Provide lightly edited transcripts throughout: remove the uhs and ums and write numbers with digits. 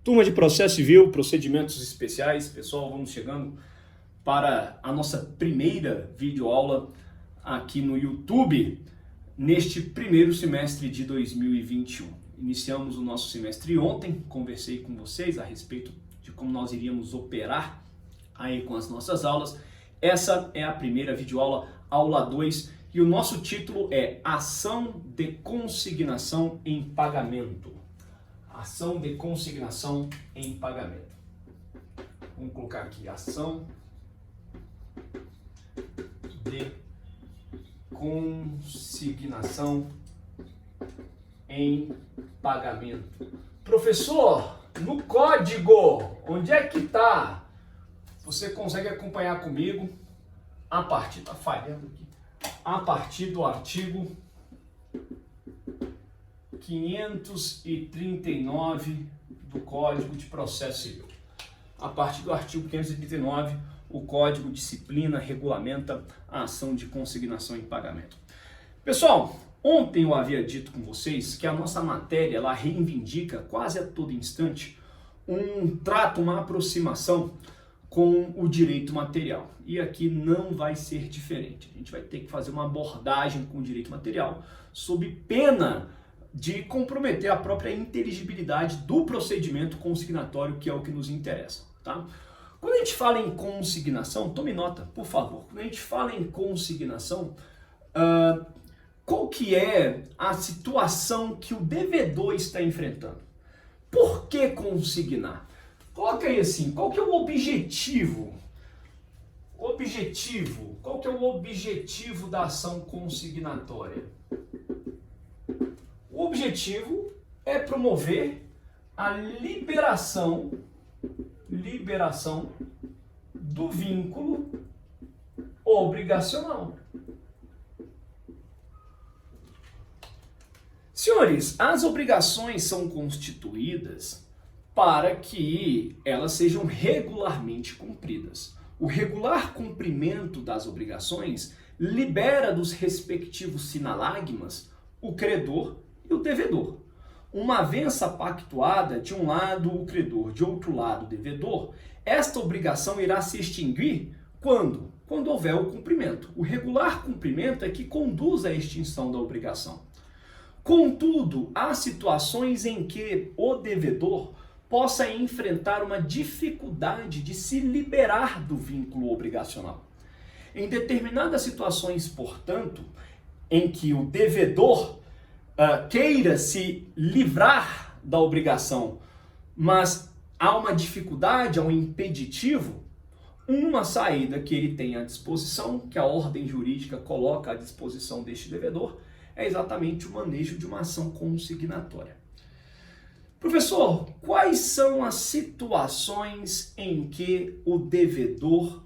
Turma de Processo Civil, Procedimentos Especiais, pessoal, vamos chegando para a nossa primeira videoaula aqui no YouTube, neste primeiro semestre de 2021. Iniciamos o nosso semestre ontem, conversei com vocês a respeito de como nós iríamos operar aí com as nossas aulas. Essa é a primeira videoaula, aula 2, e o nosso título é Ação de Consignação em Pagamento. Ação de consignação em pagamento. Vamos colocar aqui, ação de consignação em pagamento. Professor, no código, onde é que está? Você consegue acompanhar comigo a partir, tá falhando aqui, a partir do artigo 539 do Código de Processo Civil. A partir do artigo 539, o Código disciplina, regulamenta a ação de consignação em pagamento. Pessoal, ontem eu havia dito com vocês que a nossa matéria ela reivindica quase a todo instante um trato, uma aproximação com o direito material. E aqui não vai ser diferente. A gente vai ter que fazer uma abordagem com o direito material sob pena de comprometer a própria inteligibilidade do procedimento consignatório, que é o que nos interessa, tá? Quando a gente fala em consignação, tome nota, por favor. Quando a gente fala em consignação, qual que é a situação que o devedor está enfrentando? Por que consignar? Coloca aí assim, qual que é o objetivo? Qual que é o objetivo da ação consignatória? O objetivo é promover a liberação do vínculo obrigacional. Senhores, as obrigações são constituídas para que elas sejam regularmente cumpridas. O regular cumprimento das obrigações libera dos respectivos sinalagmas o credor e o devedor. Uma vez pactuada, de um lado o credor, de outro lado o devedor, esta obrigação irá se extinguir quando? Quando houver o cumprimento. O regular cumprimento é que conduz à extinção da obrigação. Contudo, há situações em que o devedor possa enfrentar uma dificuldade de se liberar do vínculo obrigacional. Em determinadas situações, portanto, em que o devedor queira se livrar da obrigação, mas há uma dificuldade, há um impeditivo, uma saída que ele tem à disposição, que a ordem jurídica coloca à disposição deste devedor, é exatamente o manejo de uma ação consignatória. Professor, quais são as situações em que o devedor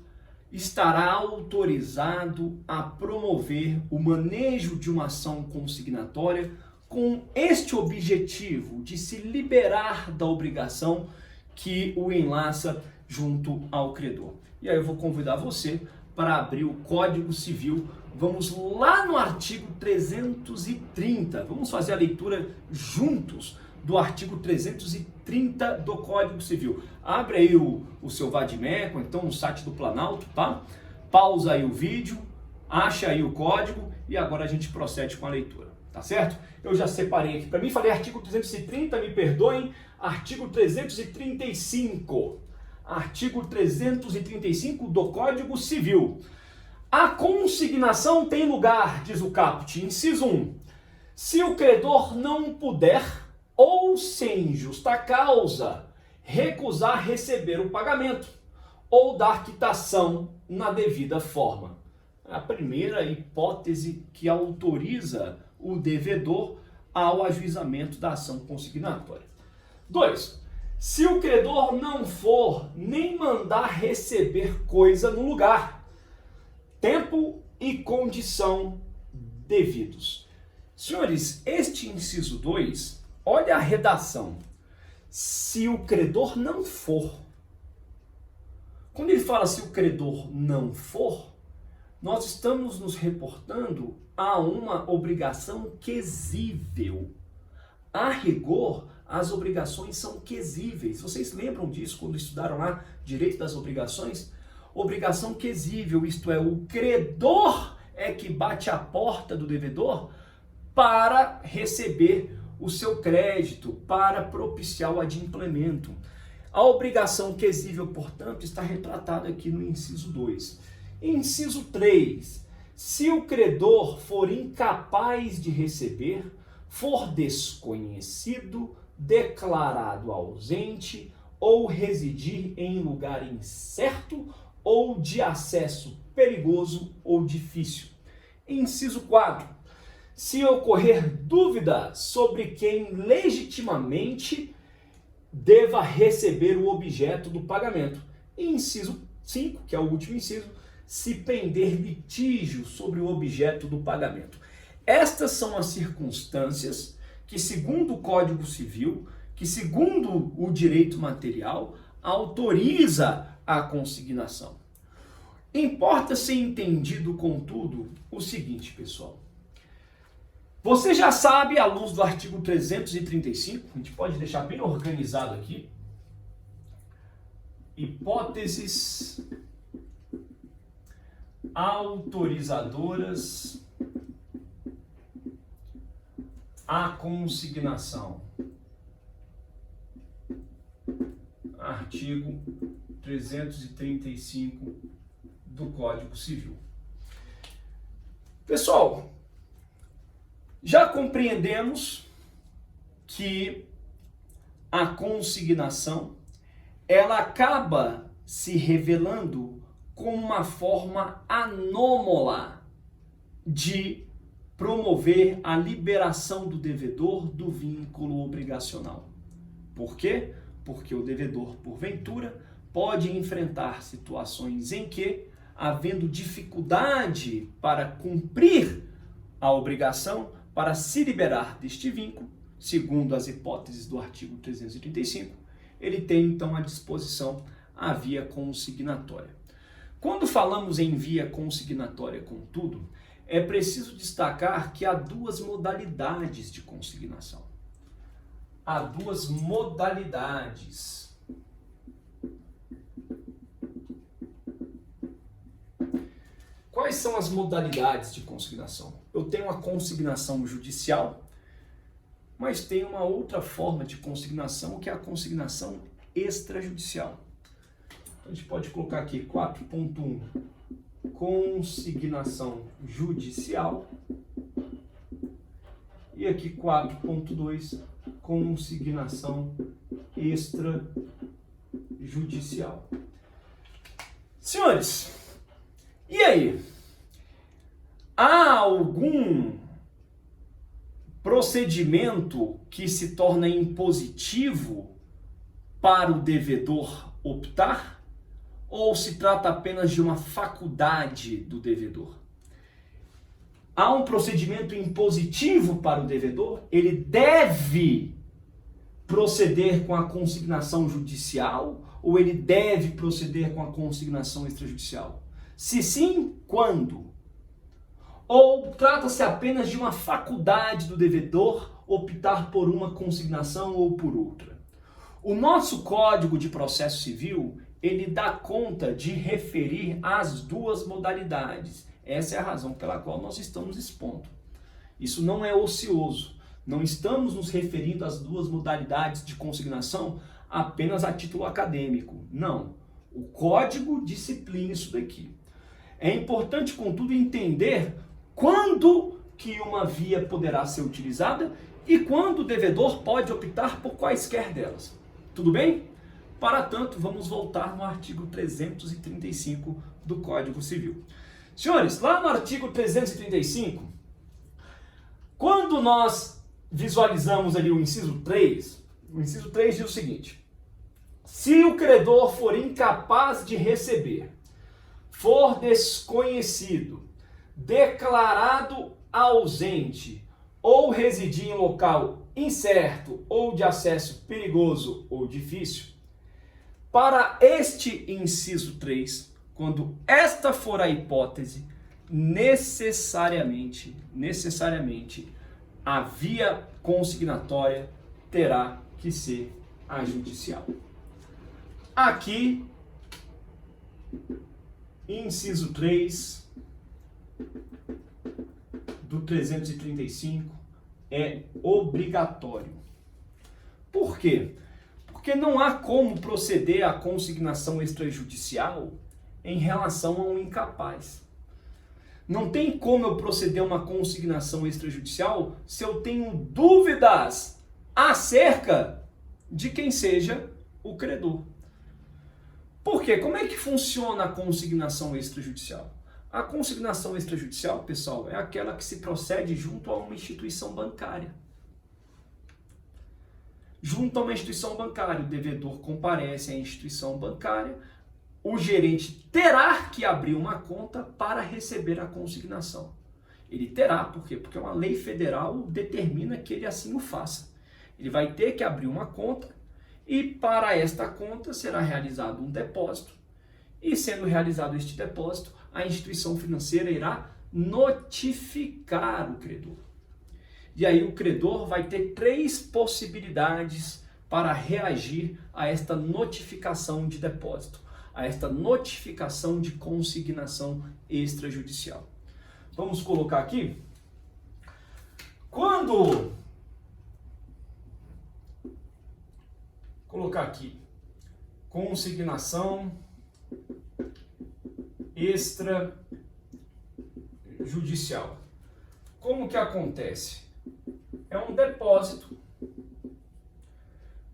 estará autorizado a promover o manejo de uma ação consignatória com este objetivo de se liberar da obrigação que o enlaça junto ao credor? E aí eu vou convidar você para abrir o Código Civil. Vamos lá no artigo 330. Vamos fazer a leitura juntos do artigo 330 do Código Civil. Abre aí o seu Vadimeco, então no site do Planalto, tá? Pausa aí o vídeo, acha aí o código e agora a gente procede com a leitura, tá certo? Eu já separei aqui para mim, falei artigo 330, me perdoem, artigo 335. Artigo 335 do Código Civil. A consignação tem lugar, diz o caput, inciso 1, se o credor não puder ou sem justa causa recusar receber o pagamento ou dar quitação na devida forma. É a primeira hipótese que autoriza o devedor ao ajuizamento da ação consignatória. 2. Se o credor não for nem mandar receber coisa no lugar, tempo e condição devidos. Senhores, este inciso 2, olha a redação. Se o credor não for. Quando ele fala se o credor não for, nós estamos nos reportando a uma obrigação quesível. A rigor, as obrigações são quesíveis. Vocês lembram disso quando estudaram lá direito das obrigações? Obrigação quesível, isto é, o credor é que bate a porta do devedor para receber o seu crédito, para propiciar o adimplemento. A obrigação quesível, portanto, está retratada aqui no inciso 2. Inciso 3. Se o credor for incapaz de receber, for desconhecido, declarado ausente ou residir em lugar incerto ou de acesso perigoso ou difícil. Inciso 4. Se ocorrer dúvida sobre quem legitimamente deva receber o objeto do pagamento. Inciso 5, que é o último inciso, se pender litígio sobre o objeto do pagamento. Estas são as circunstâncias que, segundo o Código Civil, que segundo o direito material, autoriza a consignação. Importa ser entendido, contudo, o seguinte, pessoal. Você já sabe, à luz do artigo 335, a gente pode deixar bem organizado aqui, hipóteses autorizadoras à consignação. Artigo 335 do Código Civil. Pessoal, já compreendemos que a consignação ela acaba se revelando como uma forma anômala de promover a liberação do devedor do vínculo obrigacional. Por quê? Porque o devedor, porventura, pode enfrentar situações em que, havendo dificuldade para cumprir a obrigação, para se liberar deste vínculo, segundo as hipóteses do artigo 335, ele tem então à disposição a via consignatória. Quando falamos em via consignatória, contudo, é preciso destacar que há duas modalidades de consignação. Há duas modalidades. Quais são as modalidades de consignação? Eu tenho a consignação judicial, mas tem uma outra forma de consignação, que é a consignação extrajudicial. Então, a gente pode colocar aqui 4.1, consignação judicial, e aqui 4.2, consignação extrajudicial. Senhores, e aí? Há algum procedimento que se torna impositivo para o devedor optar? Ou se trata apenas de uma faculdade do devedor? Há um procedimento impositivo para o devedor? Ele deve proceder com a consignação judicial ou ele deve proceder com a consignação extrajudicial? Se sim, quando? Ou trata-se apenas de uma faculdade do devedor optar por uma consignação ou por outra? O nosso Código de Processo Civil, ele dá conta de referir as duas modalidades. Essa é a razão pela qual nós estamos expondo. Isso não é ocioso. Não estamos nos referindo às duas modalidades de consignação apenas a título acadêmico. Não. O Código disciplina isso daqui. É importante, contudo, entender quando que uma via poderá ser utilizada e quando o devedor pode optar por quaisquer delas. Tudo bem? Para tanto, vamos voltar no artigo 335 do Código Civil. Senhores, lá no artigo 335, quando nós visualizamos ali o inciso 3 diz o seguinte: se o credor for incapaz de receber, for desconhecido, declarado ausente ou residir em local incerto ou de acesso perigoso ou difícil, para este inciso 3, quando esta for a hipótese, necessariamente, a via consignatória terá que ser ajudicial. Aqui, inciso 3 do 335 é obrigatório. Por quê? Porque não há como proceder à consignação extrajudicial em relação a um incapaz. Não tem como eu proceder a uma consignação extrajudicial se eu tenho dúvidas acerca de quem seja o credor. Por quê? Como é que funciona a consignação extrajudicial? A consignação extrajudicial, pessoal, é aquela que se procede junto a uma instituição bancária. Junto a uma instituição bancária, o devedor comparece à instituição bancária, o gerente terá que abrir uma conta para receber a consignação. Ele terá, por quê? Porque uma lei federal determina que ele assim o faça. Ele vai ter que abrir uma conta e para esta conta será realizado um depósito. E sendo realizado este depósito, a instituição financeira irá notificar o credor. E aí o credor vai ter 3 possibilidades para reagir a esta notificação de depósito, a esta notificação de consignação extrajudicial. Vamos colocar aqui. Quando colocar aqui consignação extrajudicial. Como que acontece? É um depósito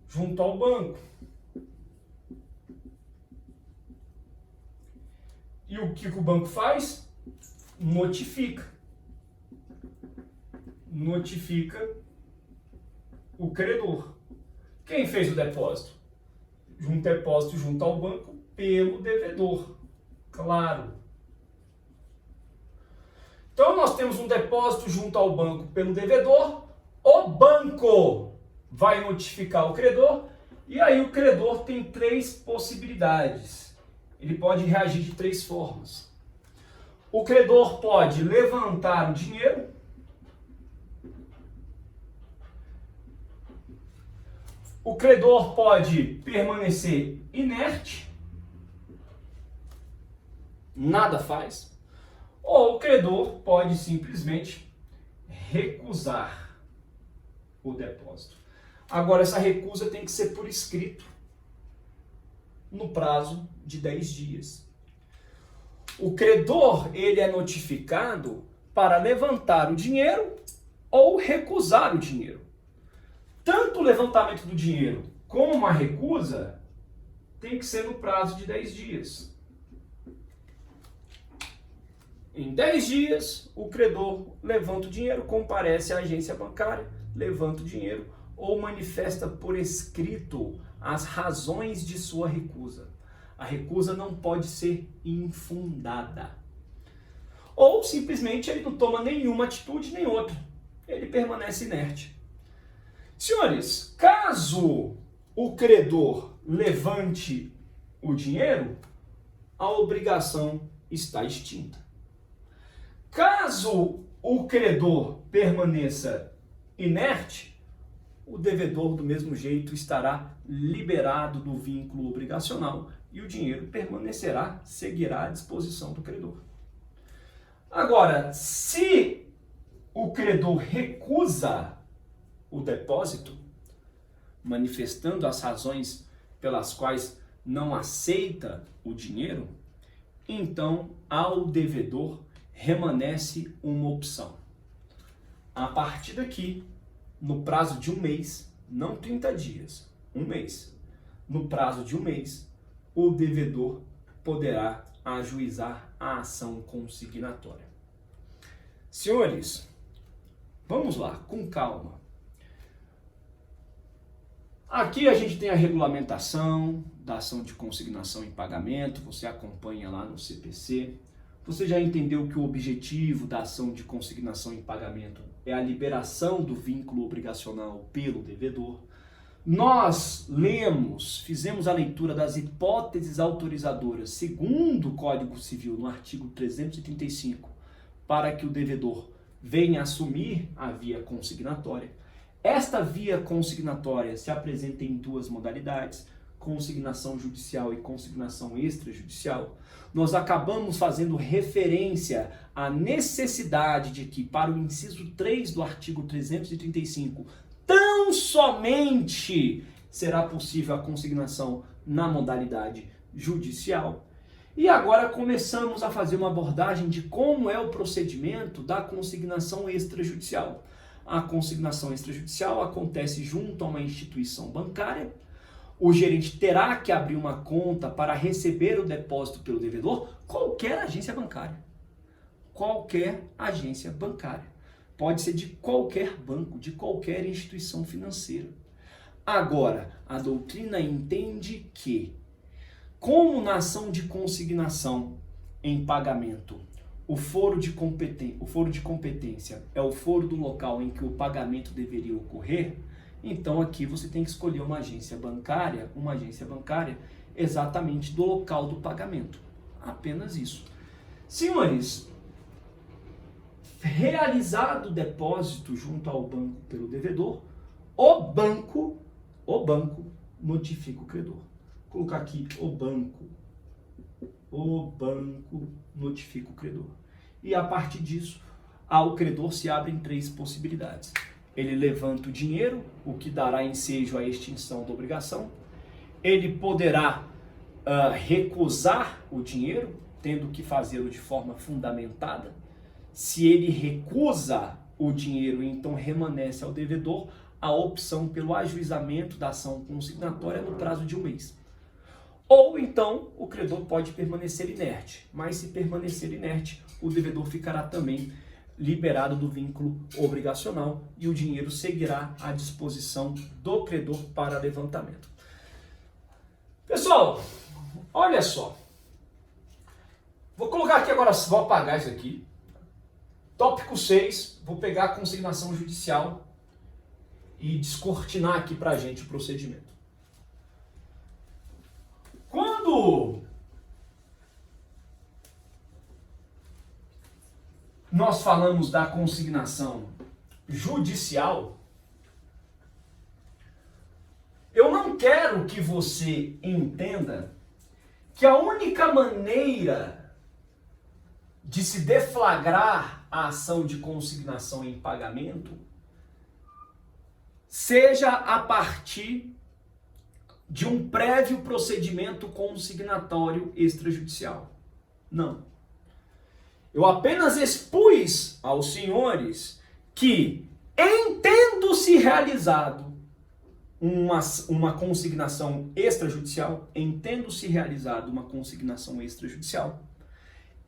junto ao banco. E o que o banco faz? Notifica o credor. Quem fez o depósito? Um depósito junto ao banco pelo devedor. Claro. Então nós temos um depósito junto ao banco pelo devedor. O banco vai notificar o credor. E aí o credor tem 3 possibilidades. Ele pode reagir de 3 formas. O credor pode levantar o dinheiro. O credor pode permanecer inerte, nada faz, ou o credor pode simplesmente recusar o depósito. Agora, essa recusa tem que ser por escrito, no prazo de 10 dias. O credor, ele é notificado para levantar o dinheiro ou recusar o dinheiro. Tanto o levantamento do dinheiro como a recusa tem que ser no prazo de 10 dias. Em 10 dias, o credor levanta o dinheiro, comparece à agência bancária, levanta o dinheiro ou manifesta por escrito as razões de sua recusa. A recusa não pode ser infundada. Ou simplesmente ele não toma nenhuma atitude nem outra. Ele permanece inerte. Senhores, caso o credor levante o dinheiro, a obrigação está extinta. Caso o credor permaneça inerte, o devedor do mesmo jeito estará liberado do vínculo obrigacional e o dinheiro permanecerá, seguirá à disposição do credor. Agora, se o credor recusa o depósito, manifestando as razões pelas quais não aceita o dinheiro, então ao devedor remanesce uma opção. A partir daqui, no prazo de 1 mês, não 30 dias, 1 mês, no prazo de 1 mês, o devedor poderá ajuizar a ação consignatória. Senhores, vamos lá, com calma. Aqui a gente tem a regulamentação da ação de consignação em pagamento, você acompanha lá no CPC. Você já entendeu que o objetivo da ação de consignação em pagamento é a liberação do vínculo obrigacional pelo devedor. Nós fizemos a leitura das hipóteses autorizadoras segundo o Código Civil, no artigo 335, para que o devedor venha assumir a via consignatória. Esta via consignatória se apresenta em duas modalidades, consignação judicial e consignação extrajudicial. Nós acabamos fazendo referência à necessidade de que, para o inciso 3 do artigo 335, tão somente será possível a consignação na modalidade judicial. E agora começamos a fazer uma abordagem de como é o procedimento da consignação extrajudicial. A consignação extrajudicial acontece junto a uma instituição bancária. O gerente terá que abrir uma conta para receber o depósito pelo devedor, qualquer agência bancária. Qualquer agência bancária. Pode ser de qualquer banco, de qualquer instituição financeira. Agora, a doutrina entende que, como na ação de consignação em pagamento, o foro de competência é o foro do local em que o pagamento deveria ocorrer, então aqui você tem que escolher uma agência bancária exatamente do local do pagamento. Apenas isso. Senhores, realizado o depósito junto ao banco pelo devedor, o banco notifica o credor. Vou colocar aqui o banco notifica o credor. E a partir disso, ao credor se abrem três possibilidades. Ele levanta o dinheiro, o que dará ensejo à extinção da obrigação. Ele poderá recusar o dinheiro, tendo que fazê-lo de forma fundamentada. Se ele recusa o dinheiro, então remanesce ao devedor a opção pelo ajuizamento da ação consignatória no prazo de 1 mês. Ou então o credor pode permanecer inerte, mas se permanecer inerte, o devedor ficará também liberado do vínculo obrigacional e o dinheiro seguirá à disposição do credor para levantamento. Pessoal, olha só. Vou colocar aqui agora, vou apagar isso aqui. Tópico 6, vou pegar a consignação judicial e descortinar aqui pra gente o procedimento. Quando nós falamos da consignação judicial, eu não quero que você entenda que a única maneira de se deflagrar a ação de consignação em pagamento seja a partir de um prévio procedimento consignatório extrajudicial. Não. Eu apenas expus aos senhores que, entendo-se realizado uma consignação extrajudicial,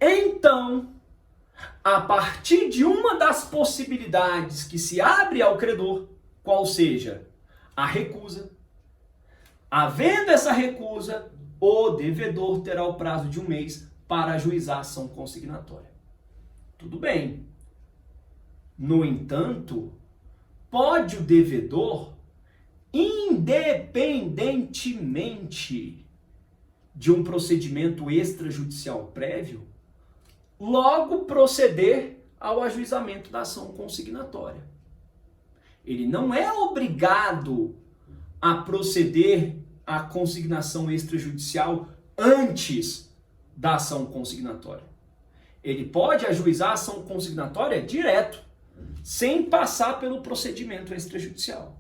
então, a partir de uma das possibilidades que se abre ao credor, qual seja a recusa, havendo essa recusa, o devedor terá o prazo de 1 mês para ajuizar a ação consignatória. Tudo bem. No entanto, pode o devedor, independentemente de um procedimento extrajudicial prévio, logo proceder ao ajuizamento da ação consignatória. Ele não é obrigado a proceder à consignação extrajudicial antes da ação consignatória. Ele pode ajuizar a ação consignatória direto, sem passar pelo procedimento extrajudicial.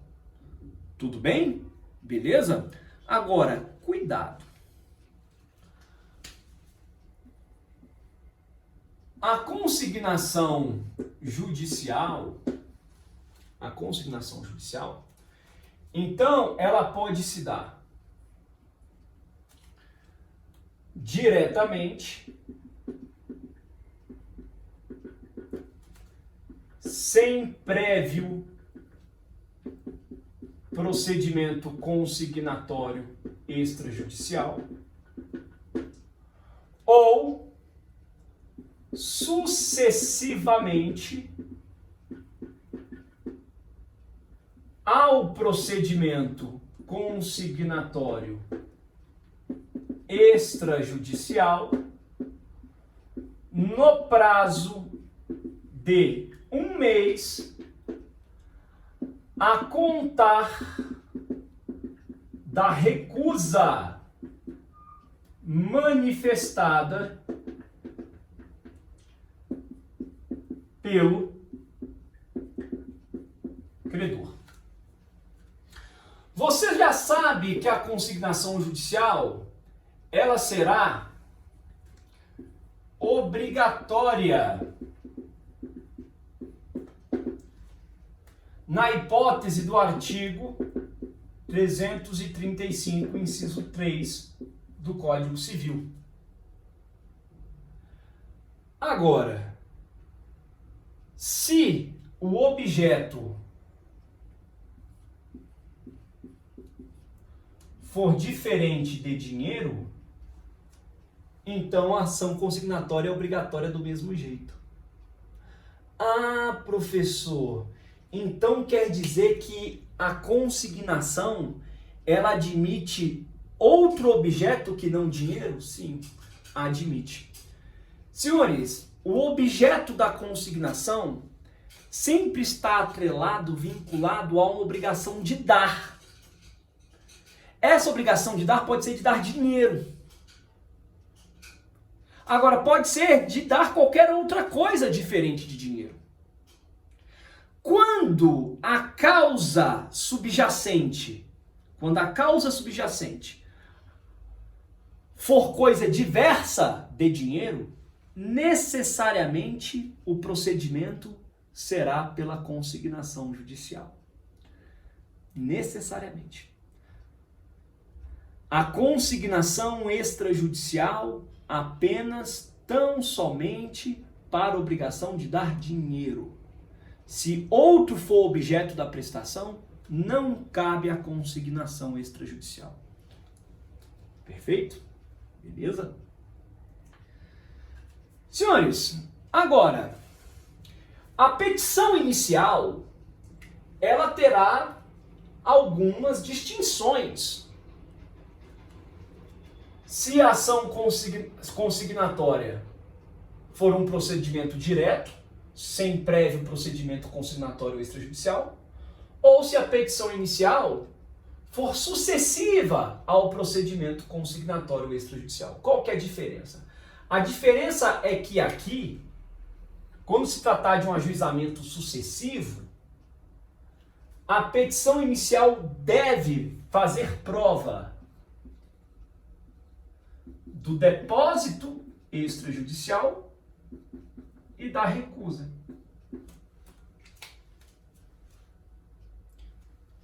Tudo bem? Beleza? Agora, cuidado. A consignação judicial, então, ela pode se dar diretamente, sem prévio procedimento consignatório extrajudicial, ou sucessivamente ao procedimento consignatório extrajudicial no prazo de 1 mês a contar da recusa manifestada pelo credor. Você já sabe que a consignação judicial ela será obrigatória na hipótese do artigo 335, inciso 3 do Código Civil. Agora, se o objeto for diferente de dinheiro, então a ação consignatória é obrigatória do mesmo jeito. Ah, professor, então quer dizer que a consignação ela admite outro objeto que não dinheiro? Sim, admite. Senhores, o objeto da consignação sempre está atrelado, vinculado a uma obrigação de dar. Essa obrigação de dar pode ser de dar dinheiro. Agora, pode ser de dar qualquer outra coisa diferente de dinheiro. Quando a causa subjacente for coisa diversa de dinheiro, necessariamente o procedimento será pela consignação judicial. Necessariamente. A consignação extrajudicial apenas tão somente para a obrigação de dar dinheiro. Se outro for objeto da prestação, não cabe a consignação extrajudicial. Perfeito? Beleza? Senhores, agora, a petição inicial, ela terá algumas distinções. Se a ação consignatória for um procedimento direto, sem prévio procedimento consignatório extrajudicial, ou se a petição inicial for sucessiva ao procedimento consignatório extrajudicial. Qual que é a diferença? A diferença é que aqui, quando se tratar de um ajuizamento sucessivo, a petição inicial deve fazer prova do depósito extrajudicial e da recusa.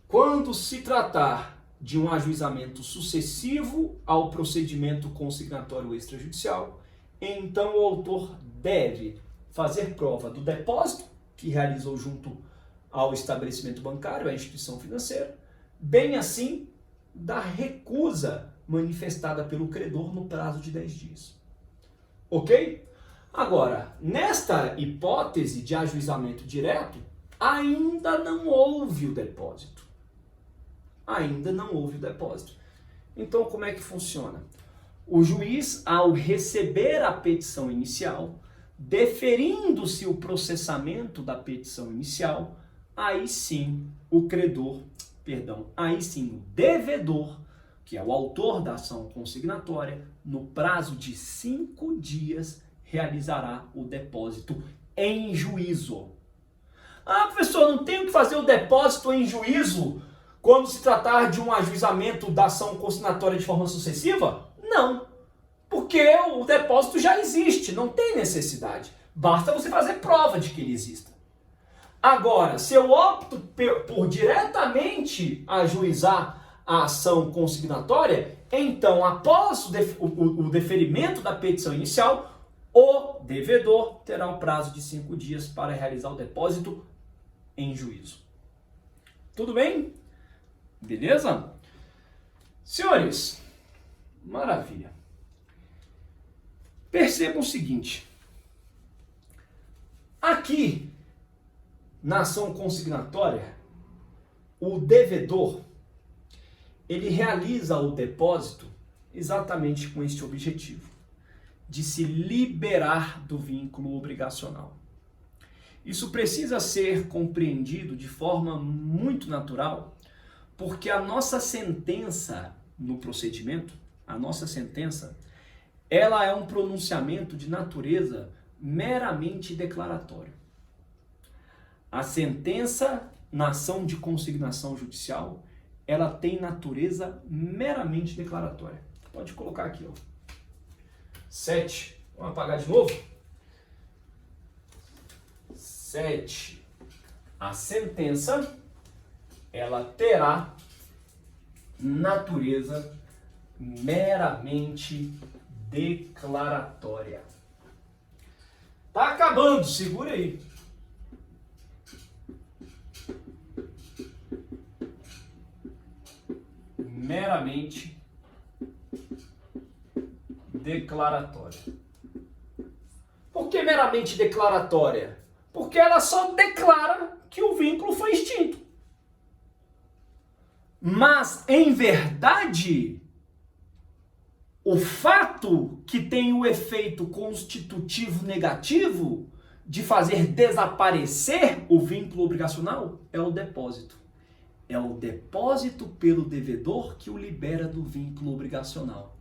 Quando se tratar de um ajuizamento sucessivo ao procedimento consignatório extrajudicial, então o autor deve fazer prova do depósito que realizou junto ao estabelecimento bancário, à instituição financeira, bem assim da recusa manifestada pelo credor no prazo de 10 dias. Ok? Agora, nesta hipótese de ajuizamento direto, ainda não houve o depósito. Ainda não houve o depósito. Então, como é que funciona? O juiz, ao receber a petição inicial, deferindo-se o processamento da petição inicial, aí sim o devedor, que é o autor da ação consignatória, no prazo de 5 dias, realizará o depósito em juízo. Ah, professor, não tenho que fazer o depósito em juízo quando se tratar de um ajuizamento da ação consignatória de forma sucessiva? Não, porque o depósito já existe, não tem necessidade. Basta você fazer prova de que ele exista. Agora, se eu opto por diretamente ajuizar a ação consignatória, então, após o deferimento da petição inicial, o devedor terá um prazo de 5 dias para realizar o depósito em juízo. Tudo bem? Beleza? Senhores, maravilha. Percebam o seguinte. Aqui, na ação consignatória, o devedor, ele realiza o depósito exatamente com este objetivo, de se liberar do vínculo obrigacional. Isso precisa ser compreendido de forma muito natural, porque a nossa sentença no procedimento, a nossa sentença, ela é um pronunciamento de natureza meramente declaratório. A sentença na ação de consignação judicial, ela tem natureza meramente declaratória. Pode colocar aqui, ó. 7. Vamos apagar de novo? 7. A sentença, ela terá natureza meramente declaratória. Tá acabando, segura aí. Meramente declaratória. Por que meramente declaratória? Porque ela só declara que o vínculo foi extinto. Mas, em verdade, o fato que tem o efeito constitutivo negativo de fazer desaparecer o vínculo obrigacional é o depósito. É o depósito pelo devedor que o libera do vínculo obrigacional.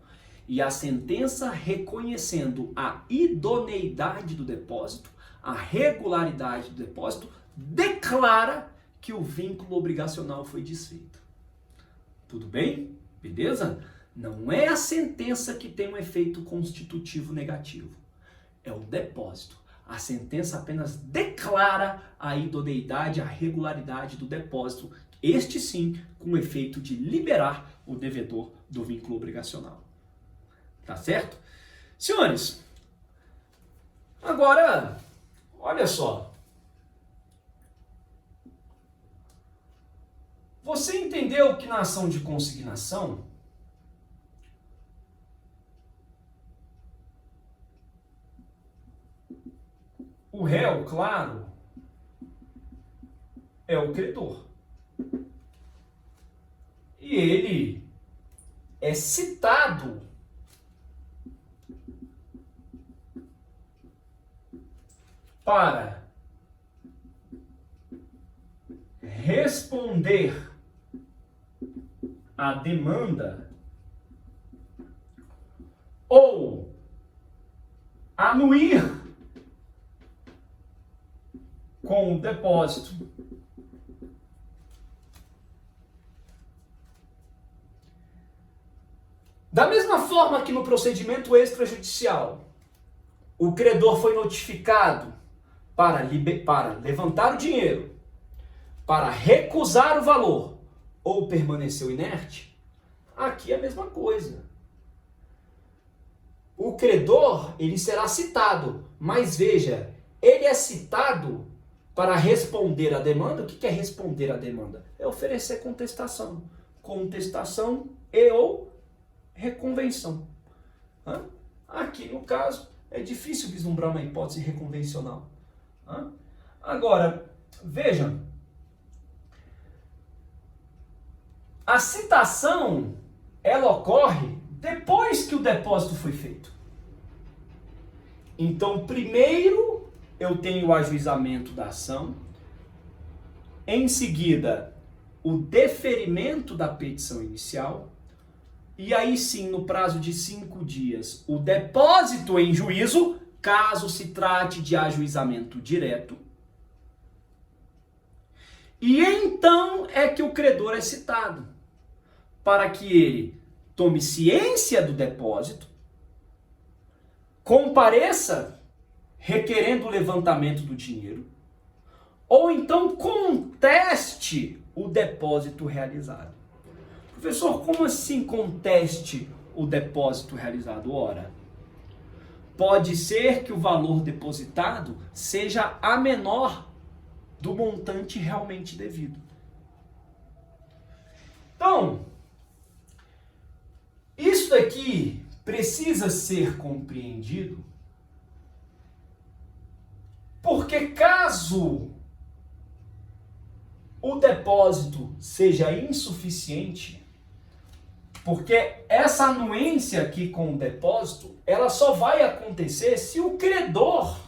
E a sentença, reconhecendo a idoneidade do depósito, a regularidade do depósito, declara que o vínculo obrigacional foi desfeito. Tudo bem? Beleza? Não é a sentença que tem um efeito constitutivo negativo. É o depósito. A sentença apenas declara a idoneidade, a regularidade do depósito, este sim com o efeito de liberar o devedor do vínculo obrigacional. Tá certo? Senhores, agora, olha só. Você entendeu que na ação de consignação, o réu, claro, é o credor. E ele é citado para responder à demanda ou anuir com o depósito. Da mesma forma que no procedimento extrajudicial, o credor foi notificado para levantar o dinheiro, para recusar o valor ou permaneceu inerte, aqui é a mesma coisa. O credor, ele será citado, mas veja, ele é citado para responder à demanda. O que é responder à demanda? É oferecer contestação. Contestação e ou reconvenção. Aqui, no caso, é difícil vislumbrar uma hipótese reconvencional. Agora, vejam, a citação, ela ocorre depois que o depósito foi feito. Então, primeiro eu tenho o ajuizamento da ação, em seguida o deferimento da petição inicial, e aí sim, no prazo de 5 dias, o depósito em juízo, caso se trate de ajuizamento direto. E então é que o credor é citado, para que ele tome ciência do depósito, compareça requerendo o levantamento do dinheiro, ou então conteste o depósito realizado. Professor, como assim conteste o depósito realizado? Ora, pode ser que o valor depositado seja a menor do montante realmente devido. Então, isso daqui precisa ser compreendido, porque caso o depósito seja insuficiente, porque essa anuência aqui com o depósito, ela só vai acontecer se o credor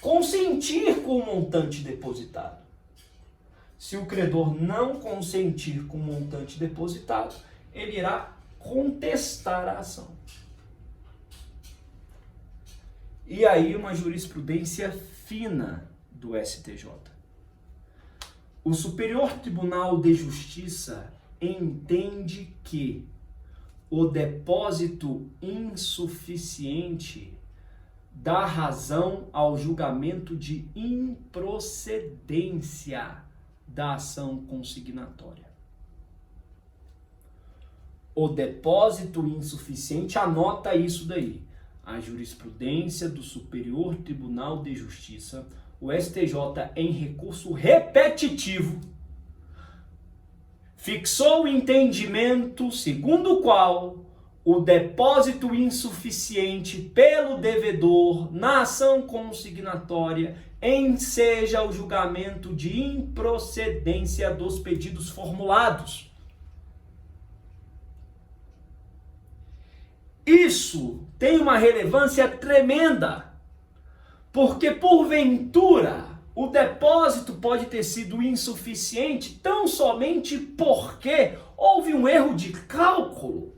consentir com o montante depositado. Se o credor não consentir com o montante depositado, ele irá contestar a ação. E aí uma jurisprudência fina do STJ. O Superior Tribunal de Justiça entende que o depósito insuficiente dá razão ao julgamento de improcedência da ação consignatória. O depósito insuficiente, anota isso daí. A jurisprudência do Superior Tribunal de Justiça, o STJ, em recurso repetitivo, fixou o entendimento segundo o qual o depósito insuficiente pelo devedor na ação consignatória enseja o julgamento de improcedência dos pedidos formulados. Isso tem uma relevância tremenda, porque porventura o depósito pode ter sido insuficiente tão somente porque houve um erro de cálculo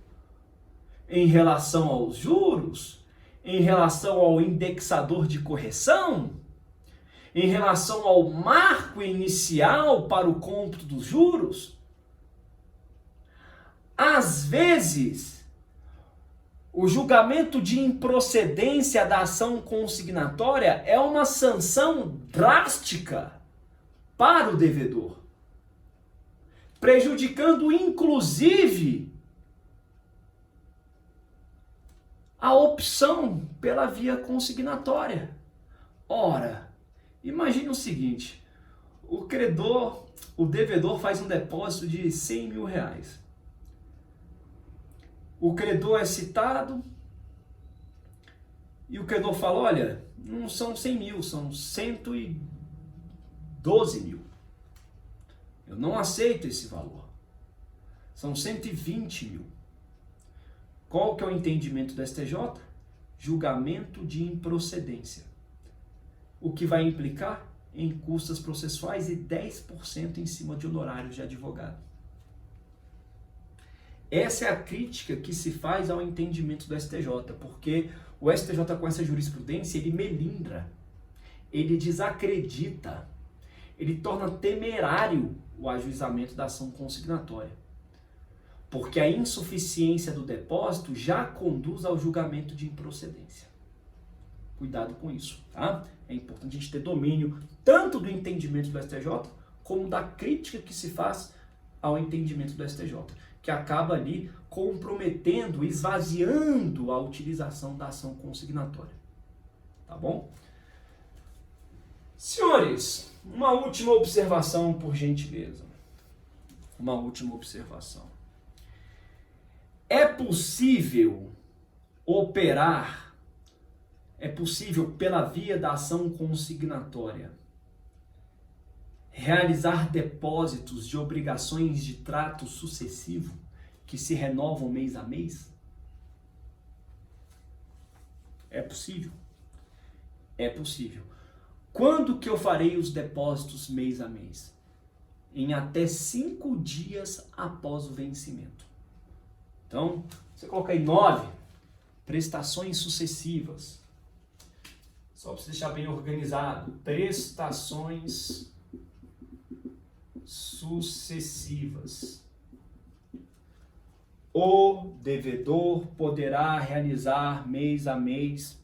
em relação aos juros, em relação ao indexador de correção, em relação ao marco inicial para o cômputo dos juros. Às vezes, o julgamento de improcedência da ação consignatória é uma sanção drástica para o devedor, prejudicando inclusive a opção pela via consignatória. Ora, imagine o seguinte: o devedor faz um depósito de 100 mil reais. O credor é citado e o credor fala: olha, não são 100 mil, são 112 mil. Eu não aceito esse valor. São 120 mil. Qual que é o entendimento do STJ? Julgamento de improcedência. O que vai implicar em custas processuais e 10% em cima de honorários de advogado. Essa é a crítica que se faz ao entendimento do STJ, porque o STJ, com essa jurisprudência, ele melindra, ele desacredita, ele torna temerário o ajuizamento da ação consignatória, porque a insuficiência do depósito já conduz ao julgamento de improcedência. Cuidado com isso, tá? É importante a gente ter domínio tanto do entendimento do STJ, como da crítica que se faz ao entendimento do STJ, que acaba ali comprometendo, esvaziando a utilização da ação consignatória. Tá bom? Senhores, uma última observação, por gentileza. Uma última observação. É possível operar, é possível, pela via da ação consignatória, realizar depósitos de obrigações de trato sucessivo que se renovam mês a mês? É possível? É possível. Quando que eu farei os depósitos mês a mês? Em até 5 dias após o vencimento. Então, você coloca aí 9 prestações sucessivas. Só para você deixar bem organizado. Prestações sucessivas. O devedor poderá realizar mês a mês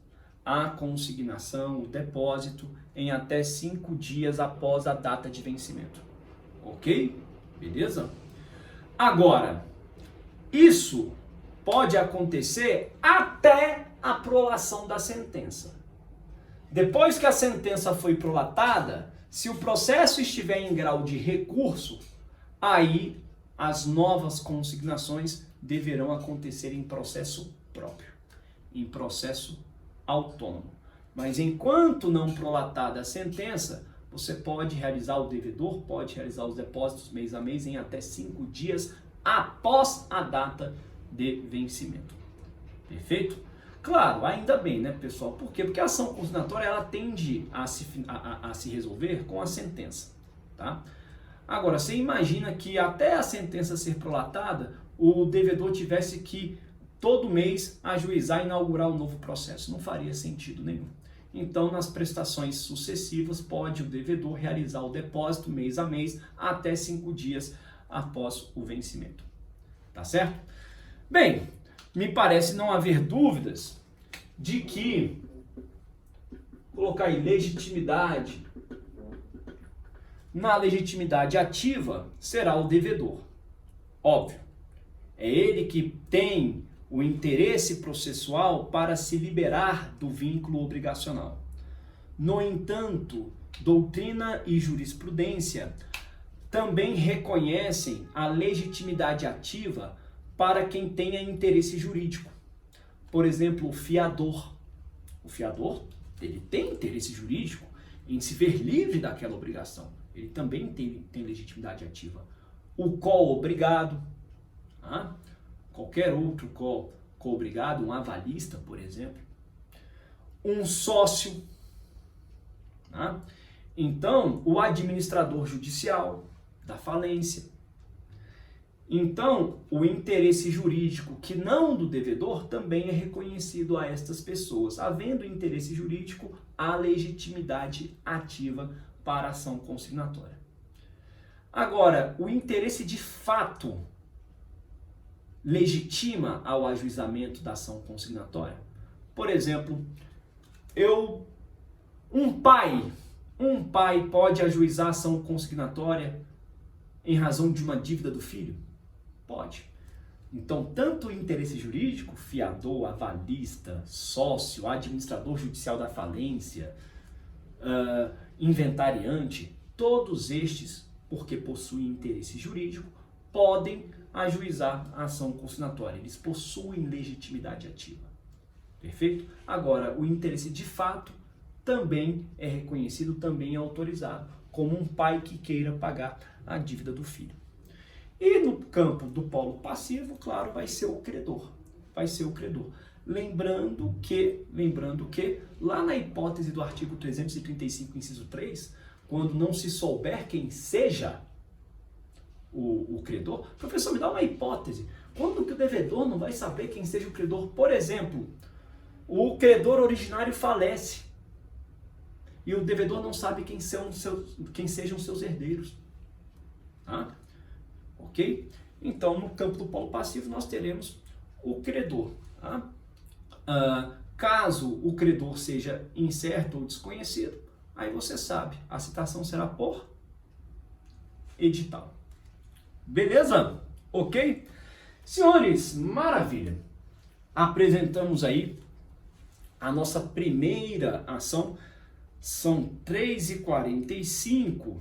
a consignação, o depósito, em até 5 dias após a data de vencimento. Ok? Beleza? Agora, isso pode acontecer até a prolação da sentença. Depois que a sentença foi prolatada, se o processo estiver em grau de recurso, aí as novas consignações deverão acontecer em processo próprio, em processo autônomo. Mas enquanto não prolatada a sentença, você pode realizar, o devedor pode realizar os depósitos mês a mês em até 5 dias após a data de vencimento. Perfeito? Claro, ainda bem, né, pessoal? Por quê? Porque a ação consignatória ela tende a se resolver com a sentença, tá? Agora, você imagina que até a sentença ser prolatada, o devedor tivesse que todo mês ajuizar e inaugurar um novo processo. Não faria sentido nenhum. Então, nas prestações sucessivas, pode o devedor realizar o depósito mês a mês até 5 dias após o vencimento. Tá certo? Bem, me parece não haver dúvidas de que colocar aí legitimidade. Na legitimidade ativa será o devedor. Óbvio. É ele que tem o interesse processual para se liberar do vínculo obrigacional. No entanto, doutrina e jurisprudência também reconhecem a legitimidade ativa para quem tenha interesse jurídico. Por exemplo, o fiador. O fiador, ele tem interesse jurídico em se ver livre daquela obrigação. Ele também tem legitimidade ativa. O co-obrigado, qualquer outro co-obrigado, um avalista, por exemplo. Um sócio. Então, o administrador judicial da falência. Então, o interesse jurídico que não do devedor também é reconhecido a estas pessoas. Havendo interesse jurídico, há legitimidade ativa para a ação consignatória. Agora, o interesse de fato legitima ao ajuizamento da ação consignatória? Por exemplo, um pai pode ajuizar a ação consignatória em razão de uma dívida do filho? Pode. Então, tanto o interesse jurídico, fiador, avalista, sócio, administrador judicial da falência, inventariante, todos estes, porque possuem interesse jurídico, podem ajuizar a ação consignatória. Eles possuem legitimidade ativa. Perfeito? Agora, o interesse de fato também é reconhecido, também é autorizado, como um pai que queira pagar a dívida do filho. E no campo do polo passivo, claro, vai ser o credor. Vai ser o credor. Lembrando que lá na hipótese do artigo 335, inciso 3, quando não se souber quem seja o credor, professor, me dá uma hipótese. Quando que o devedor não vai saber quem seja o credor? Por exemplo, o credor originário falece e o devedor não sabe quem sejam seus herdeiros. Tá? Ok? Então, no campo do polo passivo, nós teremos o credor. Tá? Caso o credor seja incerto ou desconhecido, aí você sabe, a citação será por edital. Beleza? Ok? Senhores, maravilha! Apresentamos aí a nossa primeira ação. São 3h45.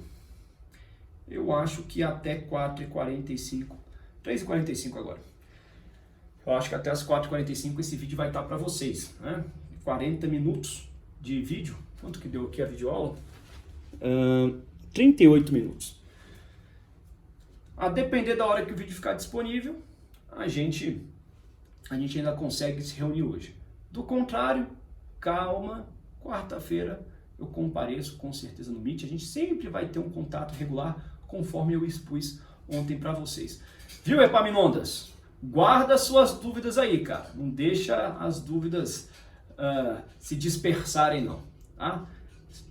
Eu acho que até 4h45. 3h45 agora. Eu acho que até as 4h45 esse vídeo vai estar para vocês. Né? 40 minutos de vídeo. Quanto que deu aqui a videoaula? 38 minutos. A depender da hora que o vídeo ficar disponível, a gente ainda consegue se reunir hoje. Do contrário, calma, quarta-feira eu compareço com certeza no Meet. A gente sempre vai ter um contato regular, conforme eu expus ontem para vocês. Viu, Epaminondas? Guarda suas dúvidas aí, cara. Não deixa as dúvidas se dispersarem, não. Tá?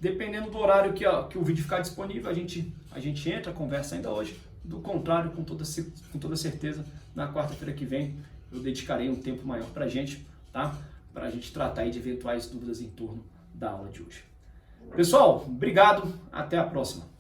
Dependendo do horário que o vídeo ficar disponível, a gente entra, conversa ainda hoje. Do contrário, com toda certeza, na quarta-feira que vem, eu dedicarei um tempo maior para a gente, tá? Para a gente tratar aí de eventuais dúvidas em torno da aula de hoje. Pessoal, obrigado, até a próxima.